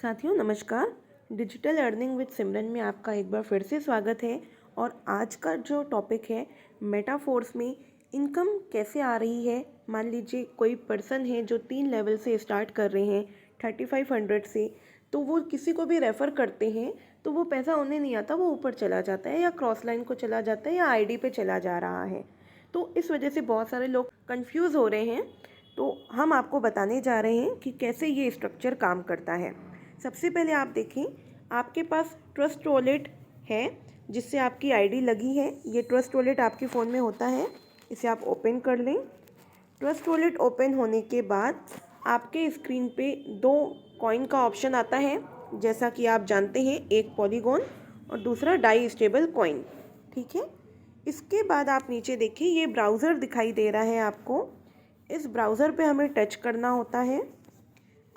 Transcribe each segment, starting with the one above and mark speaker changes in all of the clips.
Speaker 1: साथियों नमस्कार। Digital earning with सिमरन में आपका एक बार फिर से स्वागत है। और आज का जो टॉपिक है, मेटाफोर्स में इनकम कैसे आ रही है। मान लीजिए कोई पर्सन है जो 3 लेवल से स्टार्ट कर रहे हैं 3500 से, तो वो किसी को भी रेफ़र करते हैं तो वो पैसा उन्हें नहीं आता, वो ऊपर चला जाता है या क्रॉस लाइन को चला जाता है या आईडी पे चला जा रहा है। तो इस वजह से बहुत सारे लोग कंफ्यूज हो रहे हैं। तो हम आपको बताने जा रहे हैं कि कैसे ये स्ट्रक्चर काम करता है। सबसे पहले आप देखें, आपके पास ट्रस्ट वॉलेट है जिससे आपकी आईडी लगी है। ये ट्रस्ट वॉलेट आपके फ़ोन में होता है, इसे आप ओपन कर लें। ट्रस्ट वॉलेट ओपन होने के बाद आपके स्क्रीन पे 2 कॉइन का ऑप्शन आता है, जैसा कि आप जानते हैं, एक पॉलीगॉन और दूसरा डाई स्टेबल कॉइन। ठीक है, इसके बाद आप नीचे देखिए, ये ब्राउज़र दिखाई दे रहा है आपको। इस ब्राउज़र पे हमें टच करना होता है।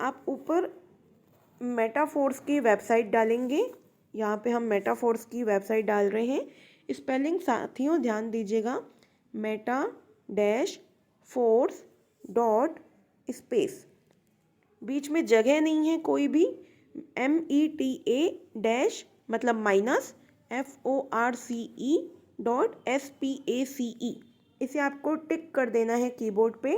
Speaker 1: आप ऊपर मेटाफोर्स की वेबसाइट डालेंगे। यहाँ पे हम मेटाफोर्स की वेबसाइट डाल रहे हैं। स्पेलिंग साथियों ध्यान दीजिएगा, meta dash force dot space, बीच में जगह नहीं है कोई भी। META डैश मतलब माइनस FORCE डॉट SPACE, इसे आपको टिक कर देना है कीबोर्ड पे।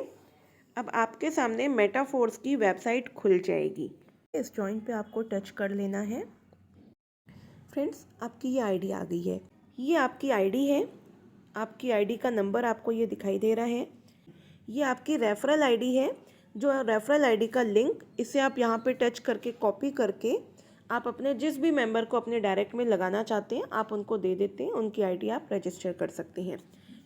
Speaker 1: अब आपके सामने मेटाफोर्स की वेबसाइट खुल जाएगी। इस जॉइंट पे आपको टच कर लेना है। फ्रेंड्स, आपकी ये आईडी आ गई है। ये आपकी आईडी है। आपकी आईडी का नंबर आपको ये दिखाई दे रहा है। ये आपकी रेफरल आईडी है। जो रेफरल आईडी का लिंक, इसे आप यहाँ पे टच करके कॉपी करके आप अपने जिस भी मेंबर को अपने डायरेक्ट में लगाना चाहते हैं आप उनको दे देते हैं, उनकी आईडी आप रजिस्टर कर सकते हैं।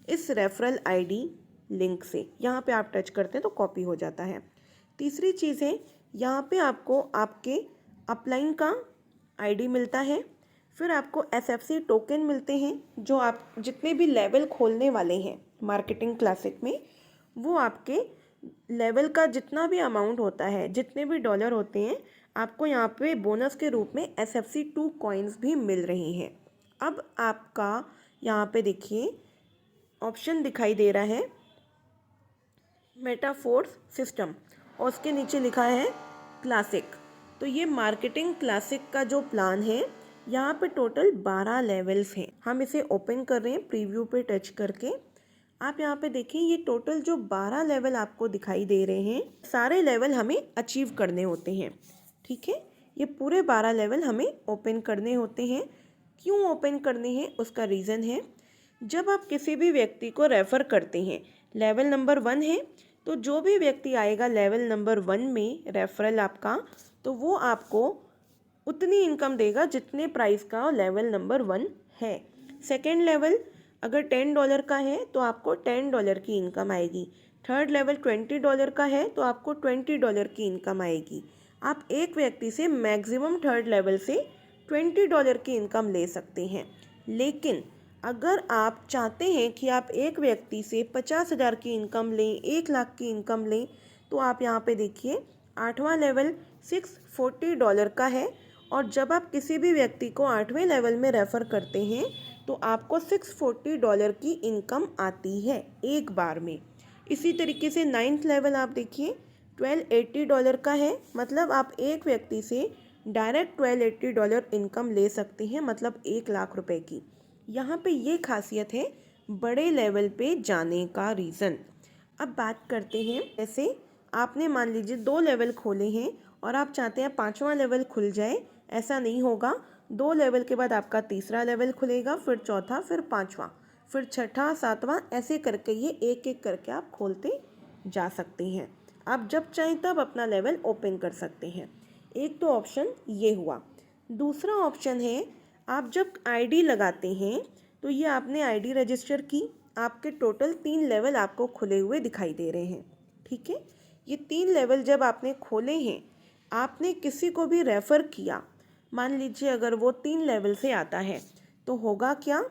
Speaker 1: इस रेफरल आईडी लिंक से यहाँ पे आप टच करते हैं तो कॉपी हो जाता है। तीसरी चीज़ है, यहाँ पे आपको आपके अपलाइन का आईडी मिलता है। फिर आपको SFC टोकन मिलते हैं, जो आप जितने भी लेवल खोलने वाले हैं मार्केटिंग क्लासिक में, वो आपके लेवल का जितना भी अमाउंट होता है, जितने भी डॉलर होते हैं, आपको यहाँ पे बोनस के रूप में SFC 2 कॉइन्स भी मिल रही हैं। अब आपका यहाँ पे देखिए ऑप्शन दिखाई दे रहा है मेटाफोर्स सिस्टम, और उसके नीचे लिखा है क्लासिक। तो ये मार्केटिंग क्लासिक का जो प्लान है, यहाँ पे टोटल 12 लेवल्स हैं। हम इसे ओपन कर रहे हैं प्रीव्यू पे टच करके। आप यहाँ पे देखिए, ये टोटल जो 12 लेवल आपको दिखाई दे रहे हैं, सारे लेवल हमें अचीव करने होते हैं। ठीक है, ये पूरे 12 लेवल हमें ओपन करने होते हैं। क्यों ओपन करने हैं, उसका रीज़न है, जब आप किसी भी व्यक्ति को रेफ़र करते हैं, लेवल नंबर 1 है, तो जो भी व्यक्ति आएगा लेवल नंबर 1 में रेफरल आपका, तो वो आपको उतनी इनकम देगा जितने प्राइस का लेवल नंबर 1 है। सेकेंड लेवल अगर $10 का है तो आपको $10 की इनकम आएगी। थर्ड लेवल $20 का है तो आपको $20 की इनकम आएगी। आप एक व्यक्ति से मैक्सिमम थर्ड लेवल से $20 की इनकम ले सकते हैं। लेकिन अगर आप चाहते हैं कि आप एक व्यक्ति से 50,000 की इनकम लें, 1 लाख की इनकम लें, तो आप यहाँ पे देखिए 8वां लेवल $640 का है। और जब आप किसी भी व्यक्ति को 8वें लेवल में रेफ़र करते हैं तो आपको $640 की इनकम आती है एक बार में। इसी तरीके से 9th लेवल आप देखिए $1280 का है, मतलब आप एक व्यक्ति से डायरेक्ट $1280 इनकम ले सकते हैं, मतलब 1 लाख रुपए की। यहाँ पे ये खासियत है बड़े लेवल पे जाने का रीज़न। अब बात करते हैं, जैसे आपने मान लीजिए 2 लेवल खोले हैं और आप चाहते हैं 5वां लेवल खुल जाए। ऐसा नहीं होगा। 2 लेवल के बाद आपका तीसरा लेवल खुलेगा, फिर चौथा, फिर 5वां, फिर छठा, 7वां, ऐसे करके ये एक एक करके आप खोलते जा सकते हैं। आप जब चाहें तब अपना लेवल ओपन कर सकते हैं। एक तो ऑप्शन ये हुआ। दूसरा ऑप्शन है, आप जब आईडी लगाते हैं तो ये आपने आईडी रजिस्टर की, आपके टोटल 3 लेवल आपको खुले हुए दिखाई दे रहे हैं। ठीक है, ये 3 लेवल जब आपने खोले हैं, आपने किसी को भी रेफ़र किया, मान लीजिए अगर वो 3 लेवल से आता है, तो होगा क्या,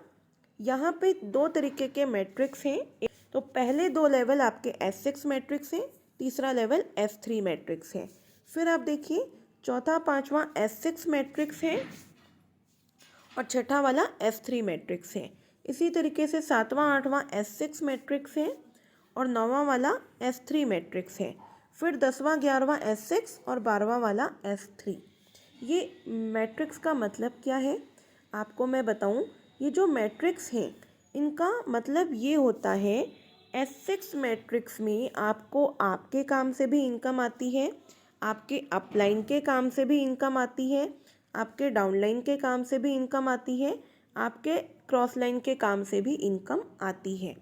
Speaker 1: यहाँ पे 2 तरीके के मैट्रिक्स हैं। तो पहले 2 लेवल आपके S6 मैट्रिक्स हैं, तीसरा लेवल S3 मैट्रिक्स है। फिर आप देखिए चौथा, 5वां S6 मैट्रिक्स है और छठा वाला S3 मैट्रिक्स है। इसी तरीके से 7वां 8वां S6 मैट्रिक्स है और 9वां वाला S3 मैट्रिक्स है। फिर 10वां 11वां S6 और 12वां वाला S3। ये मैट्रिक्स का मतलब क्या है आपको मैं बताऊं। ये जो मैट्रिक्स हैं इनका मतलब ये होता है, S6 मैट्रिक्स में आपको आपके काम से भी इनकम आती है, आपके अपलाइन के काम से भी इनकम आती है, आपके डाउनलाइन के काम से भी इनकम आती है, आपके क्रॉस लाइन के काम से भी इनकम आती है।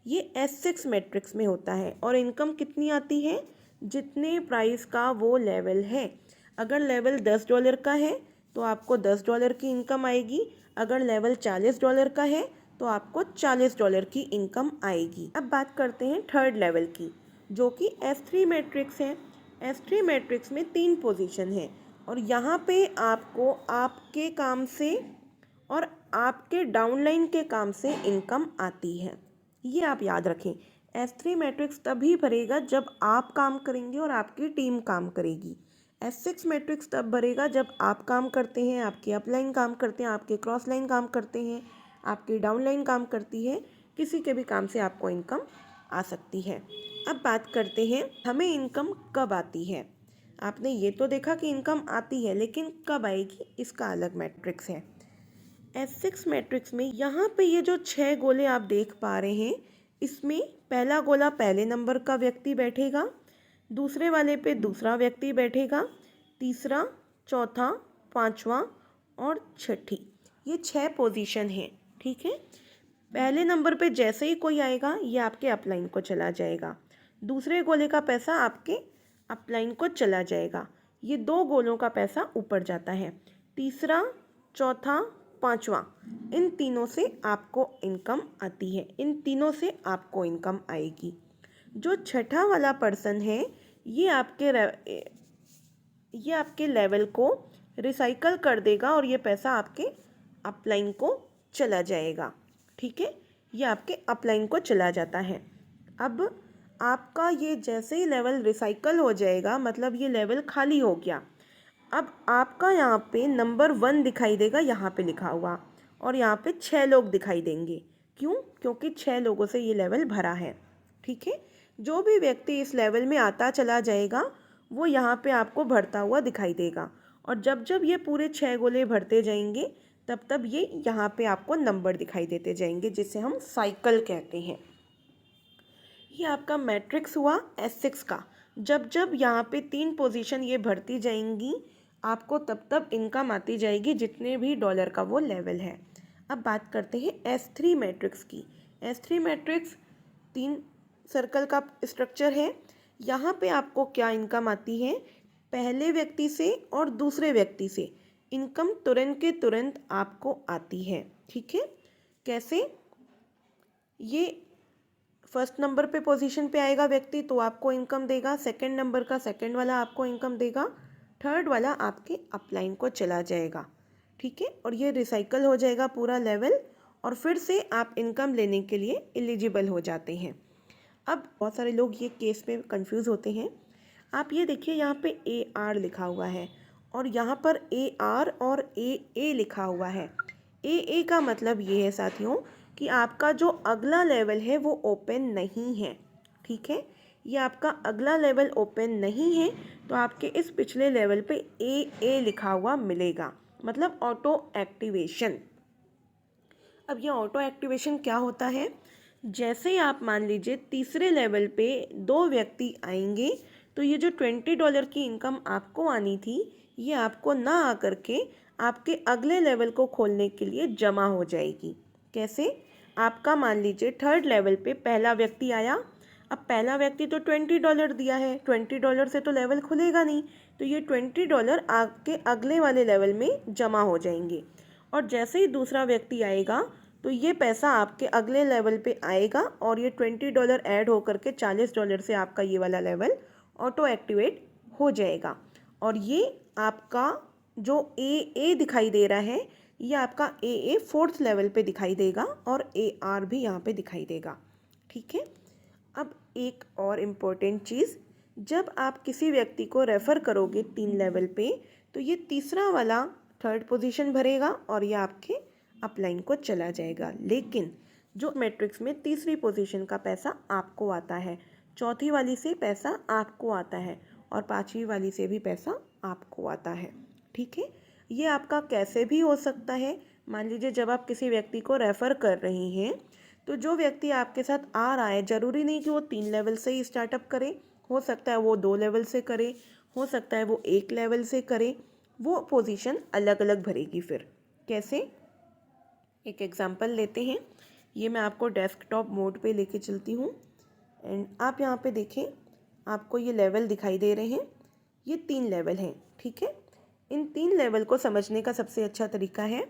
Speaker 1: ये S6 मैट्रिक्स में होता है। और इनकम कितनी आती है, जितने प्राइस का वो लेवल है। अगर लेवल $10 का है तो आपको $10 की इनकम आएगी। अगर लेवल $40 का है तो आपको $40 की इनकम आएगी। अब बात करते हैं थर्ड लेवल की, जो कि S3 मैट्रिक्स है। S3 मैट्रिक्स में 3 पोजीशन है और यहाँ पे आपको आपके काम से और आपके डाउनलाइन के काम से इनकम आती है। ये आप याद रखें। S3 मैट्रिक्स तभी भरेगा जब आप काम करेंगे और आपकी टीम काम करेगी। S6 मैट्रिक्स तब भरेगा जब आप काम करते हैं, आपकी अपलाइन काम करते हैं, आपके क्रॉस लाइन काम करते हैं, आपकी डाउनलाइन काम करती है। किसी के भी काम से आपको इनकम आ सकती है। अब बात करते हैं हमें इनकम कब आती है। आपने ये तो देखा कि इनकम आती है, लेकिन कब आएगी इसका अलग मैट्रिक्स है। S6 मैट्रिक्स में यहाँ पे ये जो 6 गोले आप देख पा रहे हैं, इसमें पहला गोला पहले नंबर का व्यक्ति बैठेगा, दूसरे वाले पे दूसरा व्यक्ति बैठेगा, तीसरा, चौथा, पांचवा और छठी। ये 6 पोजीशन है, ठीक है। पहले नंबर पे जैसे ही कोई आएगा ये आपके अपलाइन को चला जाएगा, दूसरे गोले का पैसा आपके अपलाइन को चला जाएगा, ये 2 गोलों का पैसा ऊपर जाता है। तीसरा, चौथा, पांचवा, इन तीनों से आपको इनकम आती है, इन तीनों से आपको इनकम आएगी। जो छठा वाला पर्सन है ये आपके लेवल को रिसाइकल कर देगा और ये पैसा आपके अपलाइन को चला जाएगा, ठीक है। ये आपके अपलाइन को चला जाता है। अब आपका ये जैसे ही लेवल रिसाइकल हो जाएगा, मतलब ये लेवल खाली हो गया, अब आपका यहाँ पे नंबर 1 दिखाई देगा, यहाँ पे लिखा हुआ, और यहाँ पे 6 लोग दिखाई देंगे। क्यों? क्योंकि 6 लोगों से ये लेवल भरा है, ठीक है। जो भी व्यक्ति इस लेवल में आता चला जाएगा वो यहाँ पे आपको भरता हुआ दिखाई देगा, और जब जब ये पूरे 6 गोले भरते जाएंगे तब तब ये यहाँ पे आपको नंबर दिखाई देते जाएंगे, जिसे हम साइकिल कहते हैं। ये आपका मैट्रिक्स हुआ S6 का। जब जब यहाँ पे 3 पोजीशन ये भरती जाएंगी आपको तब तब इनकम आती जाएगी, जितने भी डॉलर का वो लेवल है। अब बात करते हैं S3 मैट्रिक्स की। S3 मैट्रिक्स 3 सर्कल का स्ट्रक्चर है। यहाँ पे आपको क्या इनकम आती है, पहले व्यक्ति से और दूसरे व्यक्ति से इनकम तुरंत के तुरंत आपको आती है, ठीक है। कैसे? ये फर्स्ट नंबर पे पोजीशन पे आएगा व्यक्ति तो आपको इनकम देगा, सेकंड नंबर का सेकंड वाला आपको इनकम देगा, थर्ड वाला आपके अपलाइन को चला जाएगा, ठीक है। और ये रिसाइकल हो जाएगा पूरा लेवल, और फिर से आप इनकम लेने के लिए एलिजिबल हो जाते हैं। अब बहुत सारे लोग ये केस में कंफ्यूज होते हैं। आप ये देखिए, यहाँ पे AR लिखा हुआ है और यहाँ पर AR और AA लिखा हुआ है। AA का मतलब ये है साथियों कि आपका जो अगला लेवल है वो ओपन नहीं है, ठीक है। ये आपका अगला लेवल ओपन नहीं है तो आपके इस पिछले लेवल पे AA लिखा हुआ मिलेगा, मतलब ऑटो एक्टिवेशन। अब ये ऑटो एक्टिवेशन क्या होता है? जैसे ही आप मान लीजिए तीसरे लेवल पे 2 व्यक्ति आएंगे तो ये जो $20 की इनकम आपको आनी थी ये आपको ना आकर के आपके अगले लेवल को खोलने के लिए जमा हो जाएगी। कैसे? आपका मान लीजिए थर्ड लेवल पे पहला व्यक्ति आया। अब पहला व्यक्ति तो $20 दिया है, $20 से तो लेवल खुलेगा नहीं, तो ये $20 आपके अगले वाले लेवल में जमा हो जाएंगे। और जैसे ही दूसरा व्यक्ति आएगा तो ये पैसा आपके अगले लेवल पे आएगा और ये $20 ऐड होकर के $40 से आपका ये वाला लेवल ऑटो एक्टिवेट हो जाएगा। और ये आपका जो AA दिखाई दे रहा है ये आपका AA 4th लेवल पे दिखाई देगा और AR भी यहाँ पे दिखाई देगा, ठीक है। अब एक और इम्पोर्टेंट चीज़, जब आप किसी व्यक्ति को रेफ़र करोगे 3 लेवल पे तो ये तीसरा वाला थर्ड पोजीशन भरेगा और ये आपके अपलाइन को चला जाएगा। लेकिन जो मैट्रिक्स में तीसरी पोजीशन का पैसा आपको आता है, चौथी वाली से पैसा आपको आता है और पांचवी वाली से भी पैसा आपको आता है, ठीक है। ये आपका कैसे भी हो सकता है। मान लीजिए जब आप किसी व्यक्ति को रेफ़र कर रहे हैं तो जो व्यक्ति आपके साथ आ रहा है ज़रूरी नहीं कि वो 3 लेवल से ही स्टार्टअप करे, हो सकता है वो 2 लेवल से करे, हो सकता है वो 1 लेवल से करे, वो पोजीशन अलग अलग भरेगी। फिर कैसे, एक एग्जांपल लेते हैं। ये मैं आपको डेस्कटॉप मोड पे लेके चलती हूँ एंड आप यहाँ पे देखें, आपको ये लेवल दिखाई दे रहे हैं। ये 3 लेवल हैं, ठीक है। इन 3 लेवल को समझने का सबसे अच्छा तरीका है,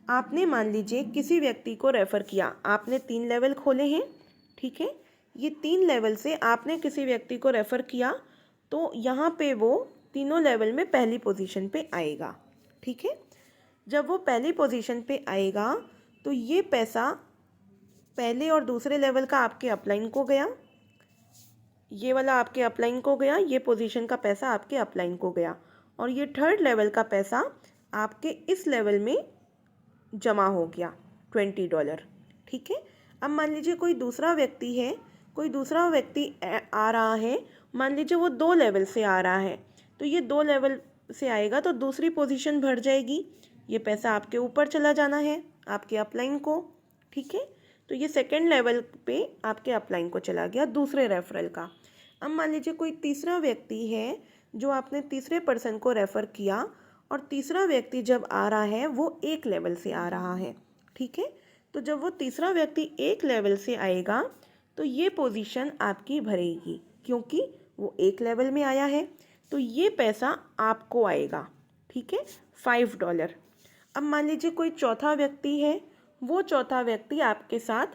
Speaker 1: आपने मान लीजिए किसी व्यक्ति को रेफ़र किया, आपने 3 लेवल खोले हैं, ठीक है। ये 3 लेवल से आपने किसी व्यक्ति को रेफ़र किया तो यहाँ पे वो तीनों लेवल में पहली पोजीशन पे आएगा, ठीक है। जब वो पहली पोजीशन पे आएगा तो ये पैसा पहले और दूसरे लेवल का आपके अपलाइन को गया, ये वाला आपके अपलाइन को गया, ये पोजीशन का पैसा आपके अपलाइन को गया, और ये थर्ड लेवल का पैसा आपके इस लेवल में जमा हो गया $20, ठीक है। अब मान लीजिए कोई दूसरा व्यक्ति है, कोई दूसरा व्यक्ति आ रहा है, मान लीजिए वो 2 लेवल से आ रहा है, तो ये 2 लेवल से आएगा तो दूसरी पोजीशन भर जाएगी, ये पैसा आपके ऊपर चला जाना है, आपके अपलाइन को, ठीक है। तो ये सेकेंड लेवल पे आपके अपलाइन को चला गया दूसरे रेफरल का। अब मान लीजिए कोई तीसरा व्यक्ति है जो आपने तीसरे पर्सन को रेफ़र किया, और तीसरा व्यक्ति जब आ रहा है वो 1 लेवल से आ रहा है, ठीक है। तो जब वो तीसरा व्यक्ति 1 लेवल से आएगा तो ये पोजीशन आपकी भरेगी, क्योंकि वो 1 लेवल में आया है, तो ये पैसा आपको आएगा, ठीक है, $5। अब मान लीजिए कोई चौथा व्यक्ति है, वो चौथा व्यक्ति आपके साथ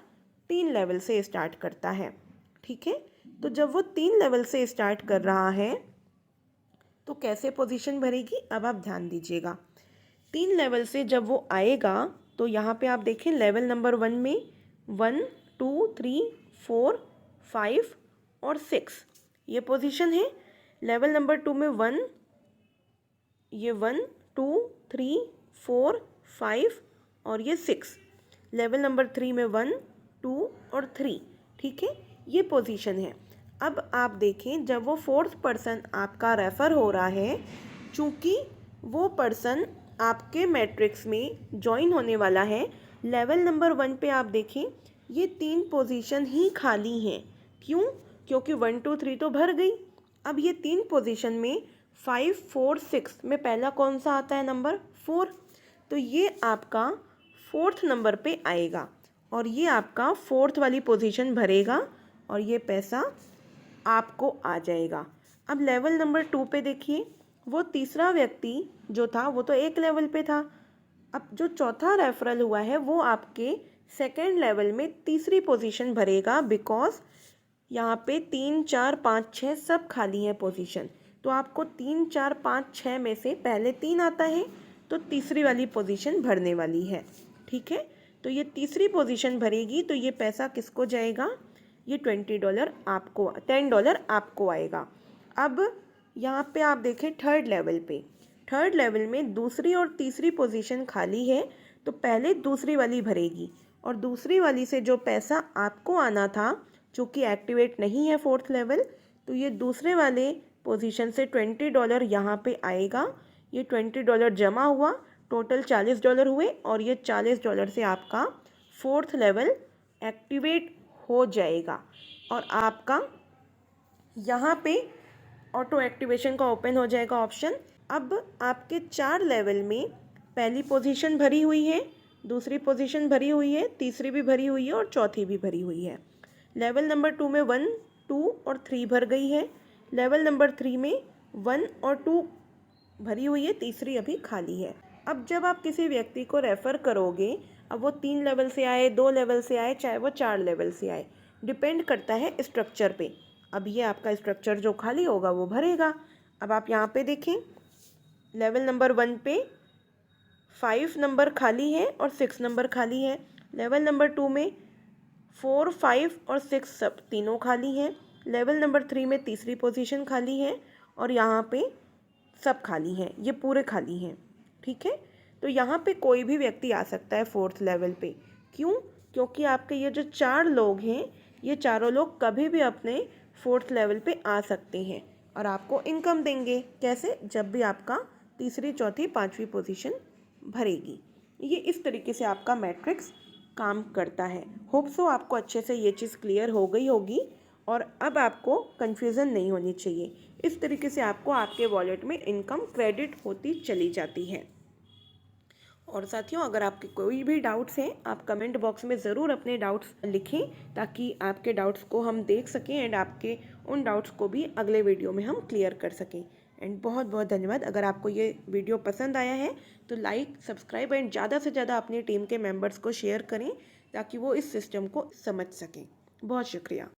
Speaker 1: 3 लेवल से स्टार्ट करता है, ठीक है। तो जब वो 3 लेवल से स्टार्ट कर रहा है तो कैसे पोजीशन भरेगी, अब आप ध्यान दीजिएगा। 3 लेवल से जब वो आएगा तो यहाँ पे आप देखें लेवल नंबर 1 में 1 2 3 4 5 और 6 ये पोजीशन है। लेवल नंबर 2 में 1, ये 1 2 3 4 5 और ये 6। लेवल नंबर 3 में 1 2 और 3, ठीक है, ये पोजीशन है। अब आप देखें जब वो फोर्थ पर्सन आपका रेफ़र हो रहा है, चूँकि वो पर्सन आपके मैट्रिक्स में ज्वाइन होने वाला है, लेवल नंबर 1 पे आप देखें ये 3 पोजीशन ही खाली हैं। क्यों? क्योंकि 1 2 3 तो भर गई। अब ये 3 पोजीशन में 5 4 6 में पहला कौन सा आता है, नंबर 4, तो ये आपका 4th नंबर पे आएगा और ये आपका 4th वाली पोजीशन भरेगा और ये पैसा आपको आ जाएगा। अब लेवल नंबर 2 पे देखिए, वो तीसरा व्यक्ति जो था वो तो 1 लेवल पे था। अब जो चौथा रेफरल हुआ है वो आपके सेकेंड लेवल में तीसरी पोजीशन भरेगा, बिकॉज यहाँ पे 3 4 5 6 सब खाली है पोजीशन, तो आपको 3 4 5 6 में से पहले 3 आता है तो तीसरी वाली पोजीशन भरने वाली है, ठीक है। तो ये तीसरी पोजीशन भरेगी तो ये पैसा किसको जाएगा, ये $20 आपको, $10 आपको आएगा। अब यहाँ पे आप देखें थर्ड लेवल पे, थर्ड लेवल में दूसरी और तीसरी पोजीशन खाली है तो पहले दूसरी वाली भरेगी और दूसरी वाली से जो पैसा आपको आना था, चूँकि एक्टिवेट नहीं है फोर्थ लेवल, तो ये दूसरे वाले पोजीशन से $20 यहाँ पे आएगा। ये $20 जमा हुआ, टोटल $40 हुए और ये $40 से आपका फोर्थ लेवल एक्टिवेट हो जाएगा और आपका यहाँ पे ऑटो एक्टिवेशन का ओपन हो जाएगा ऑप्शन। अब आपके 4 लेवल में पहली पोजीशन भरी हुई है, दूसरी पोजीशन भरी हुई है, तीसरी भी भरी हुई है और चौथी भी भरी हुई है। लेवल नंबर 2 में 1 2 और 3 भर गई है। लेवल नंबर 3 में 1 और 2 भरी हुई है, तीसरी अभी खाली है। अब जब आप किसी व्यक्ति को रेफ़र करोगे, अब वो 3 लेवल से आए, 2 लेवल से आए, चाहे वो 4 लेवल से आए, डिपेंड करता है स्ट्रक्चर पे। अब ये आपका स्ट्रक्चर जो खाली होगा वो भरेगा। अब आप यहाँ पे देखें, लेवल नंबर 1 पे 5 नंबर खाली है और 6 नंबर खाली है। लेवल नंबर 2 में 4 5 और 6 सब तीनों खाली हैं। लेवल नंबर 3 में तीसरी पोजीशन खाली है और यहाँ पे सब खाली हैं, ये पूरे खाली हैं, ठीक है। तो यहाँ पे कोई भी व्यक्ति आ सकता है फोर्थ लेवल पे। क्यों? क्योंकि आपके ये जो 4 लोग हैं, ये चारों लोग कभी भी अपने फोर्थ लेवल पे आ सकते हैं और आपको इनकम देंगे। कैसे? जब भी आपका तीसरी, चौथी, पाँचवीं पोजीशन भरेगी। ये इस तरीके से आपका मैट्रिक्स काम करता है। होप सो आपको अच्छे से ये चीज़ क्लियर हो गई होगी और अब आपको कन्फ्यूज़न नहीं होनी चाहिए। इस तरीके से आपको आपके वॉलेट में इनकम क्रेडिट होती चली जाती है। और साथियों, अगर आपके कोई भी डाउट्स हैं, आप कमेंट बॉक्स में ज़रूर अपने डाउट्स लिखें ताकि आपके डाउट्स को हम देख सकें एंड आपके उन डाउट्स को भी अगले वीडियो में हम क्लियर कर सकें। एंड बहुत बहुत धन्यवाद। अगर आपको ये वीडियो पसंद आया है तो लाइक, सब्सक्राइब एंड ज़्यादा से ज़्यादा अपनी टीम के मेंबर्स को शेयर करें ताकि वो इस सिस्टम को समझ सकें। बहुत शुक्रिया।